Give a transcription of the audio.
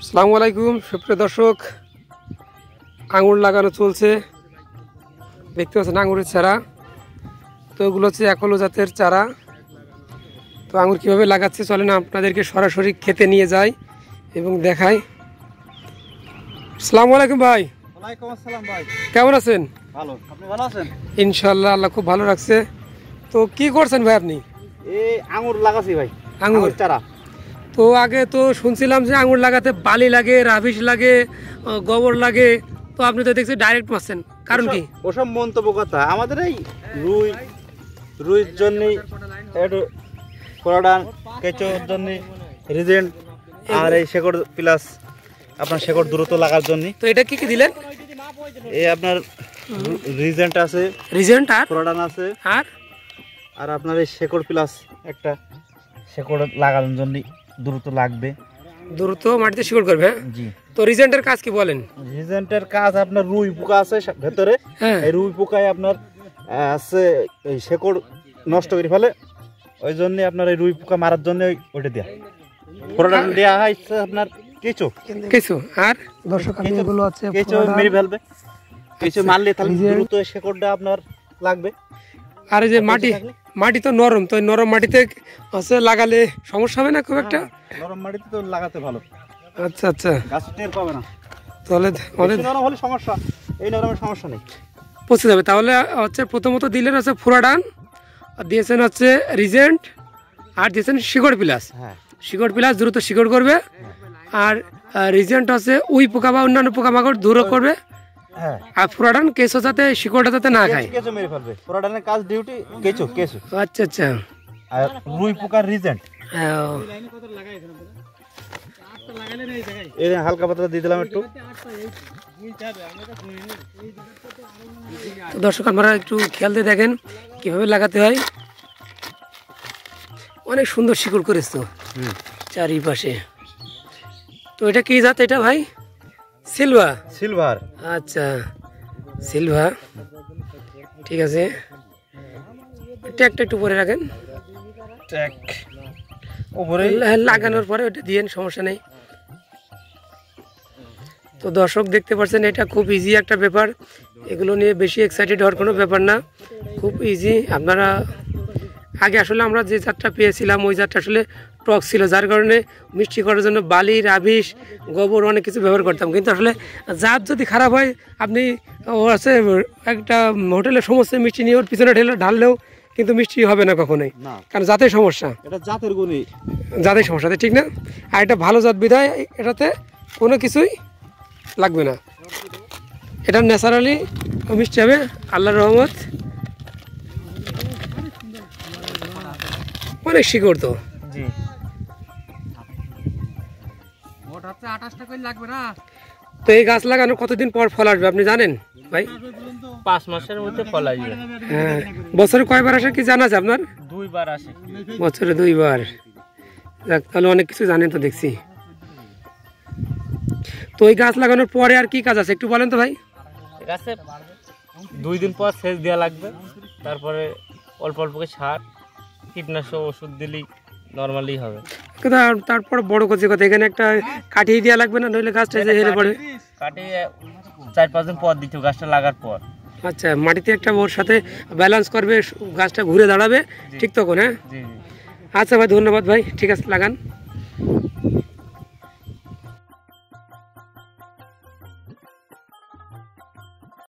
আসসালামু আলাইকুম সুপ্রিয় দর্শক, আঙুর লাগানো চলছে। দেখতে পাচ্ছেন আঙুরের চারা। তো এগুলো হচ্ছে একলো জাতের চারা। তো আঙুর কীভাবে লাগাচ্ছে চলেন আপনাদেরকে সরাসরি খেতে নিয়ে যাই এবং দেখাই। আসসালামু আলাইকুম ভাই। ওয়ালাইকুম আসসালাম ভাই। কেমন আছেন? ভালো, আপনি ভালো আছেন? ইনশাআল্লাহ, আল্লাহ খুব ভালো রাখছে। তো কি করছেন ভাই আপনি? এই আঙুর লাগাছি ভাই, আঙুর চারা। তো আগে তো শুনছিলাম যে আঙুর লাগাতে বালি লাগে, রাবিশ লাগে, গোবর লাগে। তো আপনি তো দেখছি ডাইরেক্ট মারছেন, কারণ কি? ওসব মন্তব্য কথা। আমাদের এই রুইর জন্য একটু কোরাডান, কেঁচোর জন্য রিজেন্ট, আর এই শেকড় প্লাস আপনার শেকড় দ্রুত লাগার জন্য। তো এটা কি কি দিলেন? এই আপনার রিজেন্ট আছে, রিজেন্ট আর কোরাডান আছে, আর আর আপনার এই শেকড় প্লাস একটা শেকড় লাগানোর জন্য দ্রুত লাগবে, দ্রুত মাটিতে শিকড় করবে। হ্যাঁ জি। তো রিজেন্টের কাজ কি বলেন? রিজেন্টের কাজ আপনার রুই পোকা আছে ভেতরে, হ্যাঁ, এই রুই পোকায় আপনার আছে এই শেকড় নষ্ট করে ফেলে। ওই জন্য আপনার এই রুই পোকা মারার জন্য ওইটা দেয়া প্রোডাক্ট দেয়া হয় আপনার কেঁচো কিছু। আর দর্শক আমি এগুলো আছে কেঁচো মেরে ফেলবে। কেঁচো মারলে তাহলে দ্রুত শেকড়টা আপনার লাগবে। আর এই যে মাটি তো নরম, তো নরম মাটিতে আছে লাগালে সমস্যা হবে না খুব একটা? নরম মাটিতে তো লাগাতে ভালো। আচ্ছা আচ্ছা, গাছ টের পাবে না। তাহলে আমাদের নরম হলে সমস্যা, এই নরমের সমস্যা নেই, পচে যাবে। তাহলে হচ্ছে প্রথমত দিলেন হচ্ছে ফোরাডান, আর দিয়েছেন হচ্ছে রিজেন্ট, আর দিয়েছেন শিকড় প্লাস। হ্যাঁ, শিকড় প্লাস দ্রুত শিকড় করবে, আর রিজেন্ট হচ্ছে উই পোকা বা অন্যান্য পোকামাকড় দূর করবে, হ্যাঁ। আর ফোরাডান কেঁচো যাতে শিকড়টা যাতে না খায়। কেঁচো মেরে ফেলবে। প্রোডাক্টের কাজ ডিউটি কেঁচো। আচ্ছা আচ্ছা। আর রুই পোকার রিজেন্ট এই হালকা পাতলা দিয়ে দিলাম একটু। দর্শক আপনারা একটু খেয়াল দিয়ে দেখেন কিভাবে লাগাতে হয়। অনেক সুন্দর শিকড় করেছ তো চারিপাশে। তো এটা কি জাত এটা ভাই? সিলভার। আচ্ছা, সিলভার, ঠিক আছে। ট্যাগটা একটু পরে রাখেন, লাগানোর পরে ওটা দিয়েন, সমস্যা নেই। তো দর্শক দেখতে পাচ্ছেন এটা খুব ইজি একটা ব্যাপার। এগুলো নিয়ে বেশি এক্সাইটেড হওয়ার কোনো ব্যাপার না, খুব ইজি। আপনারা আগে আসলে আমরা যে জাতটা পেয়েছিলাম ওই জাতটা আসলে টক ছিল, যার কারণে মিষ্টি করার জন্য বালি, রাবিশ, গোবর অনেক কিছু ব্যবহার করতাম। কিন্তু আসলে জাত যদি খারাপ হয়, আপনি আছে একটা হোটেলে সমস্ত মিষ্টি নিয়ে ওর পিছনে ঢাললেও কিন্তু মিষ্টি হবে না কখনোই, কারণ জাতের সমস্যা। এটা জাতের গুণই, জাতের সমস্যা, ঠিক না? আর এটা ভালো জাত বিধায় এটাতে কোনো কিছুই লাগবে না। এটা ন্যাচারালি মিষ্টি হবে, আল্লাহর রহমত। অনেক শিকড় তো। তো এই গাছ লাগানো কতদিন পর ফল আসবে আপনি জানেন ভাই? 5 মাসের মধ্যে ফল আসবে। হ্যাঁ, বছরে কয়বার আসে কি জানা আছে আপনার? 2 বার আসে। বছরে 2 বার। যাক, তাহলে অনেক কিছু জানেন তো দেখছি। তো এই গাছ লাগানোর পরে আর কি কাজ আছে একটু বলেন তো ভাই? গাছে 2 দিন পর সেচ দেওয়া লাগবে, তারপরে অল্প অল্প করে সার, কীটনাশক ওষুধ দিলেই নর্মালি হবে। তারপর বড় করছে কথা, এখানে একটা কাঠিয়ে দেওয়া লাগবে না, নইলে গাছটা যে হেরে পড়ে। কাটিয়ে 4-5 দিন পর দিতে হবে, গাছটা লাগার পর। আচ্ছা, মাটিতে একটা ওর সাথে ব্যালেন্স করবে, গাছটা ঘুরে দাঁড়াবে ঠিক তখন। হ্যাঁ, আচ্ছা ভাই, ধন্যবাদ ভাই, ঠিক আছে, লাগান।